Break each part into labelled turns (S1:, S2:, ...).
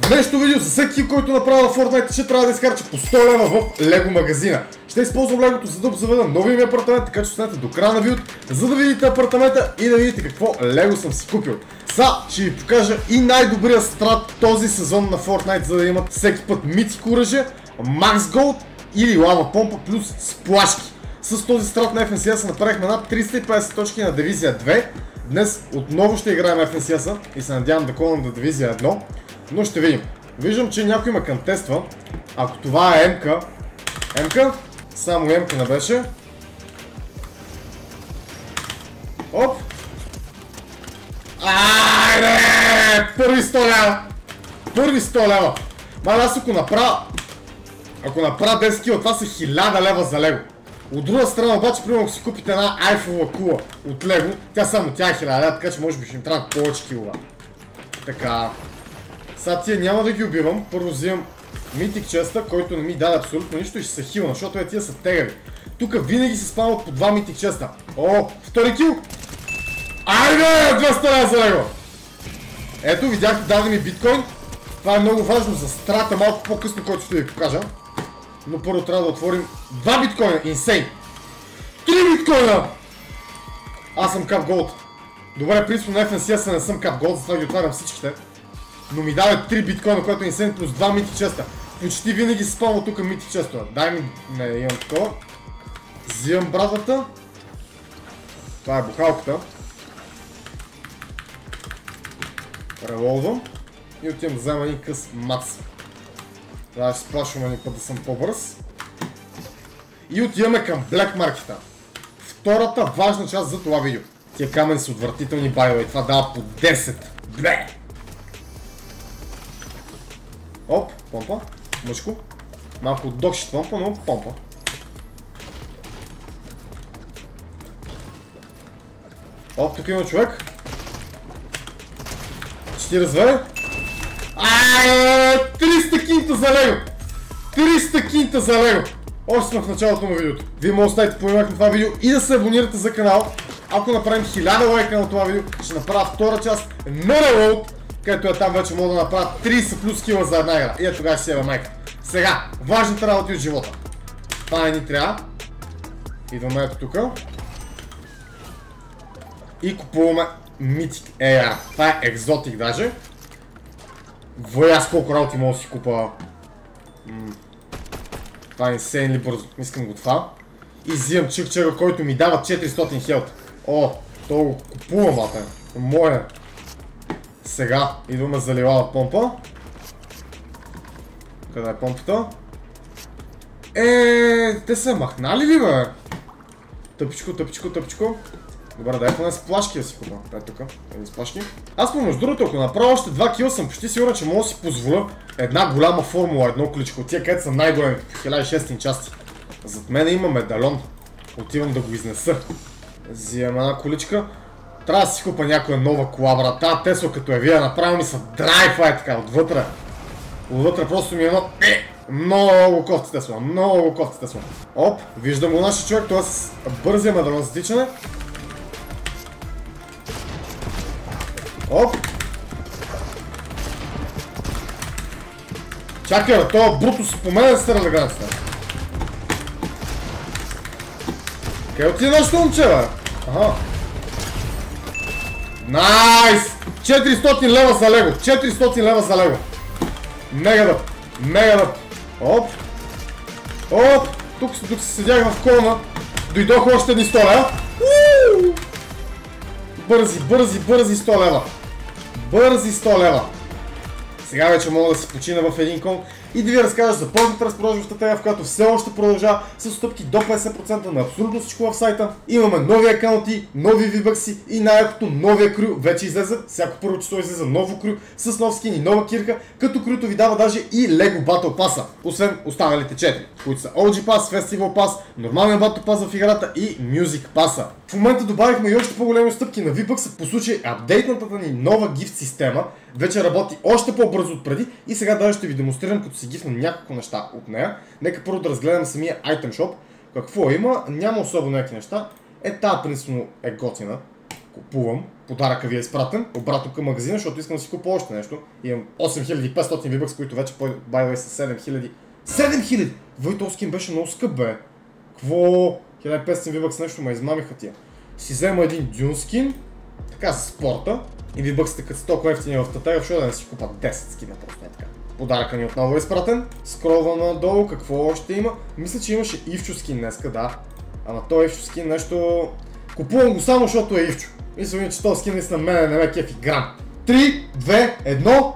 S1: Днешното видео за всеки, който направи на Fortnite, ще трябва да изкарчи по 100 лева в Лего магазина. Ще използвам легото, за да обзаведа новия ми апартамент, така че останете до края на видеото, за да видите апартамента и да видите какво лего съм си купил. Ще ви покажа и най-добрия страт този сезон на Fortnite, за да имат всеки път митско оръжие, Max Gold или лава помпа плюс сплашки. С този страт на FNCS направихме над 350 точки на дивизия 2. Днес отново ще играем FNCS и се надявам да колам до дивизия 1. Но ще видим. Виждам, че някой ме кантества. Ако това е МК. МК? Само МК не беше. Оп! Айде! Първи 100 лева! Първи 100 лева! Май аз ако направя 10 кила, това са 1000 лева за лего. От друга страна обаче, примерно ако си купите една айфова кула от лего, тя е 1000 лева, така че може би ще им трябва повече килова. Така. Сега тия няма да ги убивам. Първо взимам митик честа, който не ми даде абсолютно нищо и ще се хилна, защото тия са тегави. Тук винаги се спамват по 2 митик честа. О, втори кил! Айде, 200 лева за лего! Ето, видяхте, даде ми биткоин. Това е много важно за страта, малко по-късно, който ще ви покажа. Но първо трябва да отворим 2 биткоина, инсейн! 3 биткоина! Аз съм кап голд. Добре, принципно на FNCS не съм кап голд, затова ги отварям всичките. Но ми даде 3 биткоина, което е инсейн плюс 2 митик честа. Почти винаги се спамва тук митик честа. Дай ми... Не, имам такова. Взимам брадата. Това е бухалката. Релолвам. И отивам да взема един къс мац. Трябва да се сплашвам един път да съм по-бърз. И отиваме към Black Market. Втората важна част за това видео. Тия камъни са отвратителни байове и това дава по 10. Бле! Оп, помпа. Мъжко. Малко докшит помпа, но помпа. Оп, тук има човек. Ще ти разведе. 300 кинта за лего! 300 кинта за лего! Още сме в началото на видеото. Вие може да оставите по-имак на това видео и да се абонирате за канал. Ако направим 1000 лайка на това видео, ще направя втора част на Reload, където е там вече мога да направя 30 плюс кила за една игра. И тогава ще си ева майка. Сега, важните работи от живота. Това не ни трябва. Идваме ето тук. И купуваме Mythic AR. Това е екзотик даже. Аз колко работи мога да си купа. Това е инсейнли бързо. Искам го това. И взимам чикчера, който ми дава 400 хелт. О, то го купувам, ата. Моя. Сега идваме за лилава помпа. Къде е помпата? Те са махнали ли, бе? Тъпичко, тъпичко, тъпичко. Добре, дай поне сплашки да си купа. Дай тук, един сплашки. Аз между другото, ако направя още 2 кила, съм почти сигурен, че мога да си позволя една голяма формула, едно количко. Тия където са най-големи, по 1600 части. Зад мен има медальон. Отивам да го изнеса. Взимам една количка. Трябва да си купа някоя нова кола, брат. Та Тесла като е вие, направил ми са драйва е така, отвътре. Отвътре просто ми е едно... Много кофти Тесла, много кофти Тесла. Оп, виждам го нашия човек, това с бързия медальон за тичане. Оп! Чакай, бе, това Брутус по мен да се стреля границата. Къде отиде нашето момче, бе? Аха. Найс! 400 лева за лего! 400 лева за лего! Мега дъп! Мега дъп! Оп! Оп! Тук се седях в колона. Дойдох още едни 100 лева. Бързи 100 лева. Бързи 100 лева. Сега вече мога да си почина в един кон и да ви разкажа за пълната разпродажа стратегия, в която все още продължава с отстъпки до 50% на абсолютно всичко в сайта. Имаме нови акаунти, нови вибъкси и най-якото новия крю вече излезе. Всяко първо число излезе ново крю с нов скин и нова кирка, като крюто ви дава даже и Lego Battle Pass, освен останалите 4, които са OG Pass, Festival Pass, нормалния Battle Pass в играта и Music Pass. В момента добавихме и още по-големи стъпки на V-Bucks по случай апдейтната ни нова гифт система. Вече работи още по-бързо от преди и сега даже ще ви демонстрирам, като си гифна няколко неща от нея. Нека първо да разгледам самия Item Shop. Какво има? Няма особено някакви неща. Тази принципно е готина. купувам. Подаръка ви е изпратен. Обратно към магазина, защото искам да си купя още нещо. Имам 8500 V-Bucks, които вече by the way са 7000. 7000! Той скин беше много скъп, бе. Кво? 1500 V-Bucks нещо ме измамиха тия. Си взема един Dune скин, така за спорта. И V-Bucks-ите като са толкова ефтини в Татария, защото да не си купат 10 скина, просто не така. Подаръка ни отново е изпратен. Скролвам надолу, какво още има? Мисля, че имаше Ивчо скин днеска, да. Ама той Ивчо скин нещо... Купувам го само, защото е Ивчо. Мисля, че този скин наистина мене не ме кефи грам. 3, 2, 1...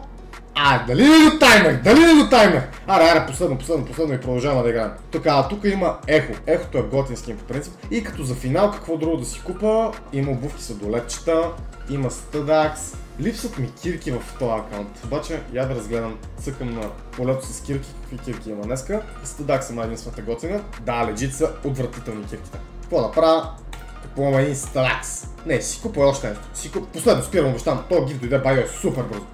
S1: дали не го таймер? Дали не го таймер? Аре, последно и продължаваме да играем. Тук има Ехо. Ехото е готин скин по принцип. И като за финал какво друго да си купа? Има обувки с долетчета, има стъдакс. Липсват ми кирки в този акаунт. Обаче я да разгледам, цъкам на полето с кирки, какви кирки има днеска. Стъдакс е единствената готина. Да, легит са отвратителни кирките. Какво да правя? Купувам един стъдакс. Не, си купувай още нещо. Последно спирам, обещам. Този гиф дойде байо е супер бързо.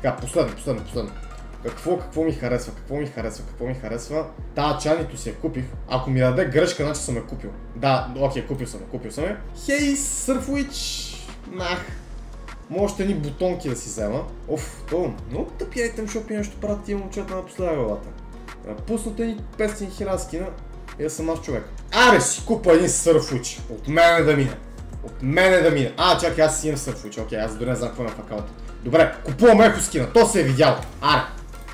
S1: Така, последно. Какво ми харесва? Тая чайнито си я купих. Ако ми даде грешка, значи съм я купил. Да, окей, купил съм я. Хей, Surfwitch! Нах! Може още едни бутонки да си взема. То много тъпи айтем шопи нещо правят тия момчета напоследък главата. Пуснат едни 500 000 скина и да съм аз човек. Аре си купа един Surfwitch. От мене да мине. Чакай, аз си имам Surfwitch. Окей, аз дори не знам какво имам в акаунта. Добре, купувам Ехо скина, то се е видял. Аре,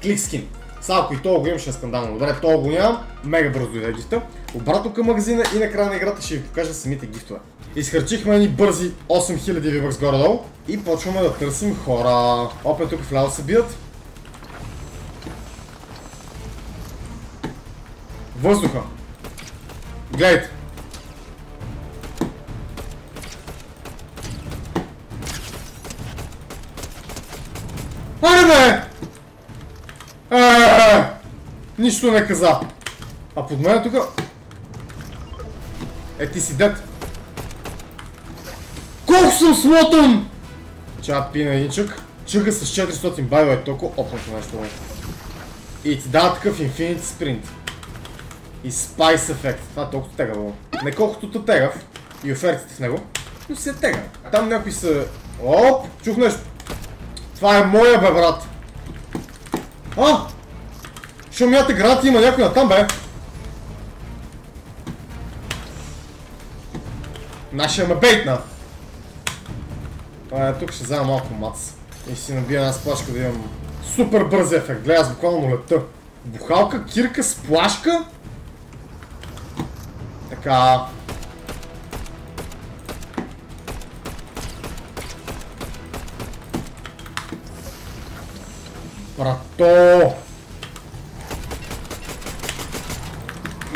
S1: клик скин. Салко и това го имаше скандално. Добре, това го нямам. Мега бързо дойде гифта. Обратно към магазина и на края на играта ще ви покажа самите гифтове. Изхарчихме едни бързи 8000 V-Bucks горе-долу и почваме да търсим хора. Опет тук вляво се бият. Въздуха. Гледайте. Аре бе! Нищо не каза. А под мен тук... ти си дет. Колко съм смотан! Ча пина единчък. Чука с 400 байва е толкова опнато нещо. И ти дава такъв Infinity Sprint. И Spice Effect. Това е толкова тегава. Не колкото тегав. И офертите в него. Но си е тегав. Там някои са... Оп! Чух нещо. Това е моя, бе, брат. Шумята гранати има някой натам, бе. Нашия ме бейтна. Тук ще взема малко мац. И си набия една сплашка да имам супер бърз ефект. Гледай, аз буквално лета. Бухалка, кирка, сплашка. Така. Брато!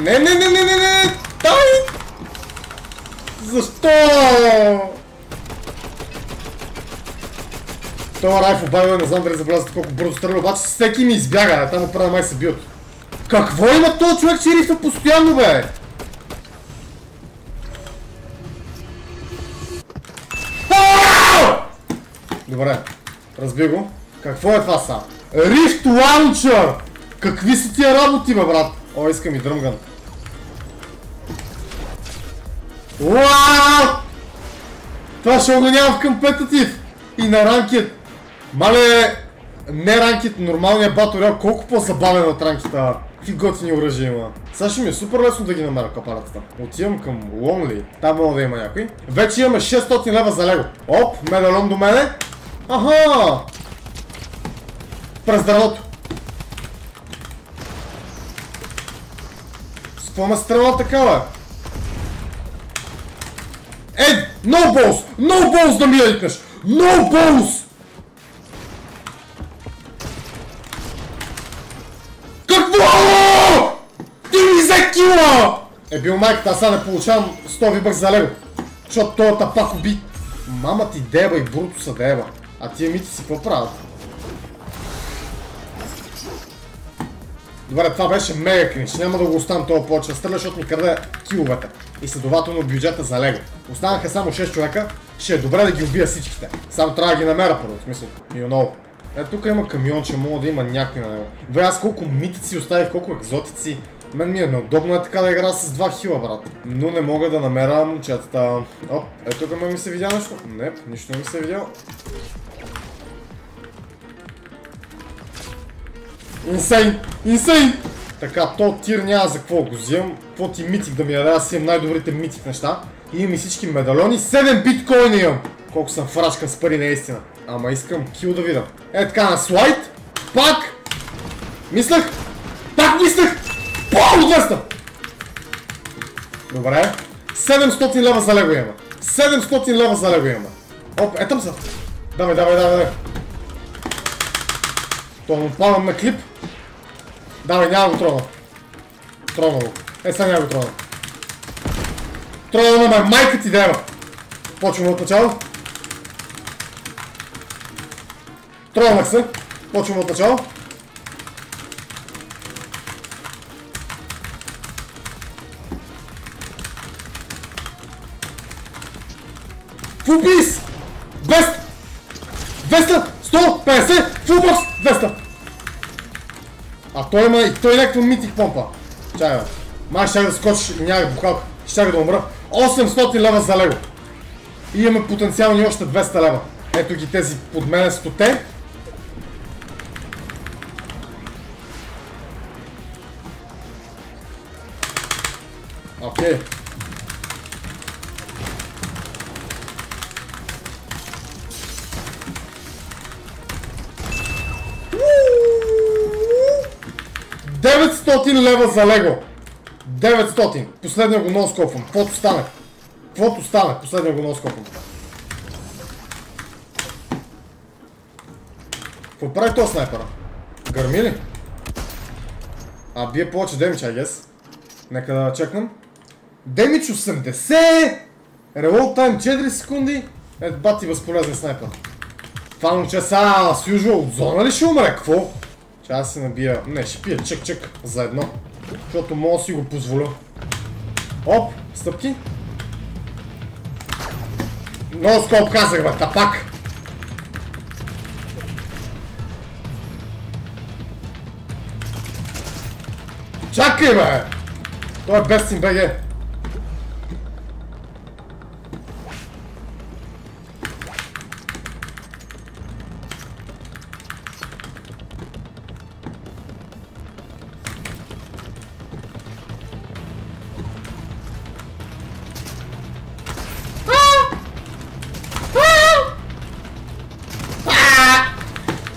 S1: Не! Дай! Защо? Това райфл байва, не знам дали забелязате колко бързо стреля, обаче всеки ми избяга, там отправя май се бият. Какво има този човек, че рифа постоянно, бе? Добре, разби го. Какво е това са? Rift Launcher! Какви са тия работи, бе, брат? Искам и дръмган. Уау! Това ще го нямам в компетитив. И на ранкет. Мале, не ранкет, нормалния Battle Royale, колко по-забавен от ранкета. Какви готини оръжия има. Сега ще ми е супер лесно да ги намеря капаратата. Отивам към Lonely. Там мога да има някой. Вече имаме 600 лева за лего. Оп, медалон до мене. Аха! През дървото. С какво ме стрела такава? No balls! No balls да ми еликнеш! No balls! Какво? Ти ми взе кила! Бил майката, аз сега не получавам 100 V-Bucks за лего. Защото този тапак уби. Мама ти деба и бруто са деба. А тия мити си какво правят? Добре, това беше мега кринч. Няма да го оставам това повече да стреля, защото ми краде киловете. И следователно бюджета за лего. Останаха само 6 човека. Ще е добре да ги убия всичките. Само трябва да ги намеря първо, в смисъл. You know. Тук има камионче, мога да има някой на него. Бе, аз колко митици оставих, колко екзотици. Мен ми е неудобно така да игра с 2 хила, брат. Но не мога да намеря момчетата. Оп, ето тук ми се видя нещо. Не, нищо не ми се видя. Инсейн! Инсейн! Така, то тир няма за какво го взимам. Какво ти митик да ми даде, аз имам най-добрите митик неща. И имам и всички медальони. 7 биткоина имам! Колко съм фрачкан с пари наистина. Ама искам кил да видя. Е така на слайд. Пак! Мислех! Пак мислех! Пау, 200! Добре. 700 лева за лего има. 700 лева за лего има. Оп, етъм са. Давай, давай, давай, давай. То му падам на клип. Давай, няма го трона. Трона го. Е, сега няма го трона. Трона ме майка ти дева. Почвам от начало. Тронах се. Почвам от начало. Фулпис! 200! 200! 150! Фулбокс! 200! А той има и той някаква митик помпа. Чакай бе. Май щях да скочиш и нямах бухалка. Щях да умра. 800 лева за лего. И имаме потенциални още 200 лева. Ето ги тези под мене 100-те. Окей. $900 лева за лего. 900. Последния го носкопвам. Каквото стане. Каквото стане. Последния го носкопвам. Какво прави този снайпера? Гърми ли? А, бие повече демидж, I guess. Нека да чекнем. Демидж 80! Reload time 4 секунди. Ето бати възполезен снайпер. Това момче са с южуа от зона ли ще умре? Какво? Че аз се набия... Не, ще пия чек-чек за едно. Защото мога да си го позволя. Оп, стъпки. Много скоп казах, бе, тапак. Чакай, бе! Той е Best in BG.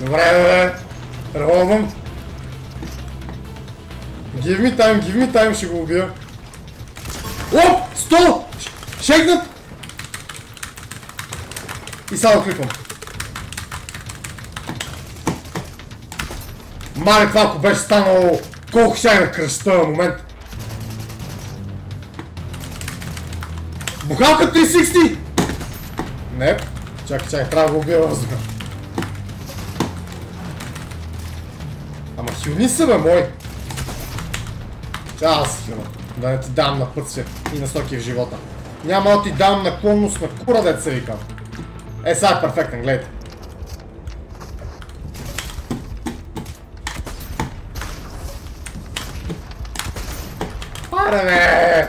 S1: Добре, бе! Револвам. Give me time, ще го убия. Оп! 100! Шейкнат! И само клипвам. Мале, това ако беше станало, колко щях да кръща в този момент. Бухалка 360! Не, чакай, трябва да го убия въздуха. Ама хилни са, бе, мой! Аз хилна. Да не ти дам на път си и насоки в живота. Няма да ти дам наклонност на кура, дет се вика. Е, сега е перфектен, гледайте. Аре, бе!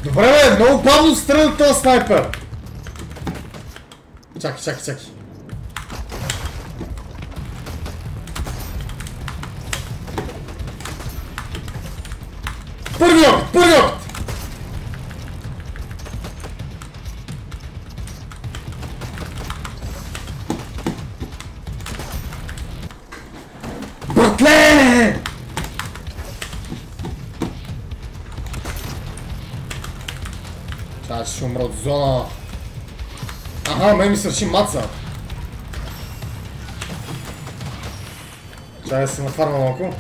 S1: Добре, бе, много бавно стреля този снайпер. Чакай. Първи опит! Братле! Ще умра от зона. Аха, мен ми свърши маца. Чай да се нафарма малко.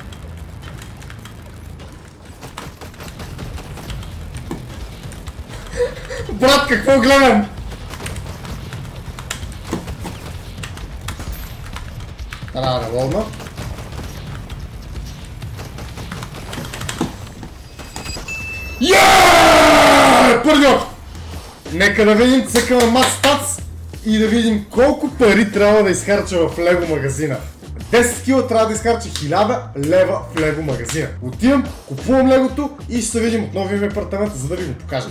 S1: Брат, какво гледам? Револна. Първи опит! Нека да видим цъка на Max Stats и да видим колко пари трябва да изхарча в Лего магазина. 10 кила трябва да изхарча 1000 лева в Лего магазина. Отивам, купувам легото и ще се видим от новия ми апартамент, за да ви го покажа.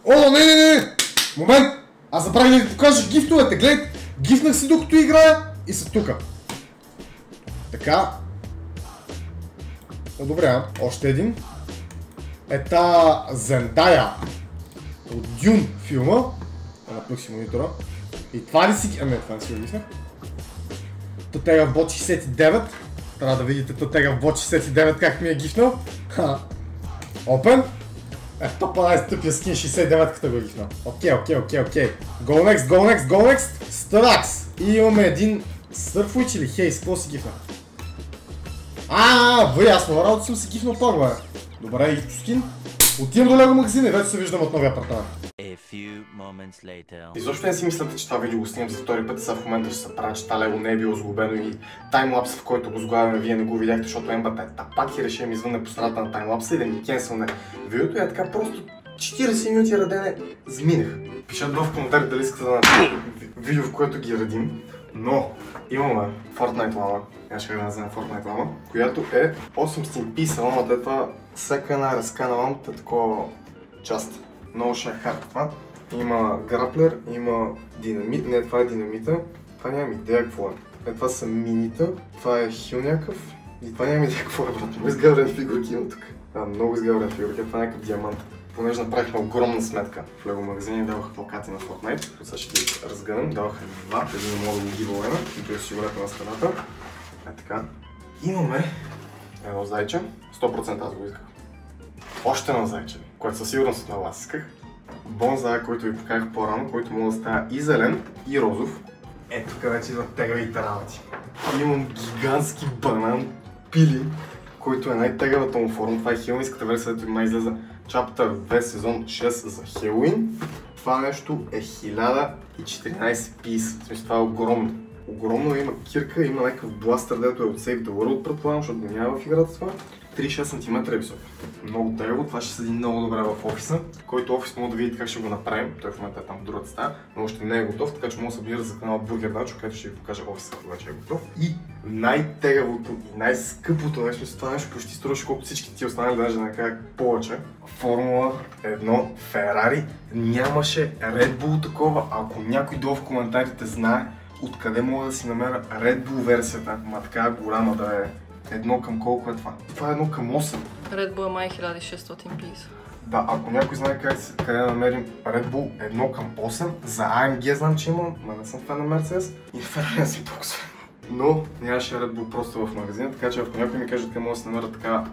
S1: О, не! Момент! Аз забравих да ви покажа гифтовете. Гледай, гифнах си докато играя и са тука. Така. Одобрявам. Още един. Ета Зендая от Дюн филма. Напнах си монитора. И това ли си... Ами, това не си го гифнах. Тотега в бот 69. Трябва да видите Тотега в бот 69 как ми е гифнал. Опен. Топа най-стъпия скин 69-ката го гифнал. Окей. Go next. Стракс. И имаме един Surfwitch или Хейс, какво си гифна? Ясно, работа съм си гифнал пак, бе. Добре, и скин. Отивам до Лего магазина и вече се виждам от новия апартамент. Изобщо не си мислете, че това видео го снимам за втори път и сега в момента ще се правя, че това Лего не е било сглобено и таймлапс, в който го сглавяме, вие не го видяхте, защото ембата е тапак и решим извън посредата на таймлапса и да ми кенсълне видеото и е така просто 40 минути радене сминах. Пишат в коментари дали искате да направим видео, в което ги радим, но имаме Fortnite лама, ще да назовем Fortnite лама, която е 800 писа ламата, е това всяка една ръска на ламата е такова част. Много ще е хард това. Има граплер, има динамит, не това е динамита, това нямам идея какво е. Това са минита, това е хил някакъв и това нямам идея какво е, брат. Много изгаврени фигурки има тук. Много изгаврени фигурки, това е някакъв диамант. Понеже направихме огромна сметка в Лего магазина и даваха плакати на Fortnite, сега ще ги разгънем, даваха два, един мога да го гиволена, който си горете на стената. Така. Имаме едно зайче, 100% аз го исках. Още едно зайче, което със сигурност на вас исках. Бонзай, който ви покажах по-рано, който може да става и зелен, и розов. Ето тук вече идват тегавите работи. Имам гигантски банан пили, който е най-тегавата му форма. Това е хелуинската версия, която има излезе Chapter 2 сезон 6 за Хелуин. Това нещо е 1014 пис. В смисъл, това е огромно. Огромно, има кирка, има някакъв бластър, дето е от Save the World, предполагам, защото го няма в играта това. 36 см е висок. Много тегаво, това ще седи много добре в офиса, който офис мога да видите как ще го направим. Той в момента е там в другата стая, но още не е готов, така че мога да се абонирате за канала Burger Nacho, където ще ви покажа офиса, когато вече е готов. И най-тегавото и най-скъпото нещо, това нещо почти струваше колко всички ти останали, даже не кажа повече. Формула 1 Ферари нямаше Red Bull такова, ако някой долу в коментарите знае откъде мога да си намеря Red Bull версията, ма така голяма да е. Едно към колко е това? Това е 1 към 8.
S2: Red Bull е май 1600 пис.
S1: Да, ако някой знае къде да намерим Red Bull 1 към 8, за AMG знам, че има, но не съм фен на Mercedes и Ferrari не съм толкова. Но нямаше Red Bull просто в магазина, така че ако някой ми каже къде мога да се намеря така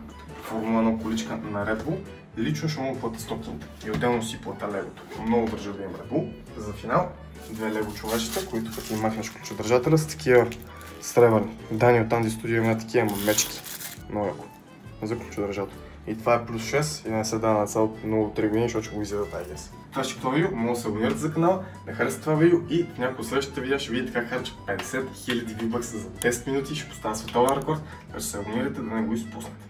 S1: Формула 1 количка на Red Bull, лично ще мога да платя 100 кинта и отделно си платя легото. Много държа да има Red Bull. За финал, две лего човечета, които като им махнеш ключодържателя са такива сребърни. Дани от Анди Студио има такива мечки. Много яко. За ключодържател. И това е плюс 6 и не се дава на цялото много 3 години, защото ще го изяда тази гес. Това ще е това видео, може да се абонирате за канала, да харесате това видео и в някои от следващите видео ще видите как харча 50 000 V-Bucks за 10 минути и ще поставя световен рекорд, така че се абонирате да не го изпуснете.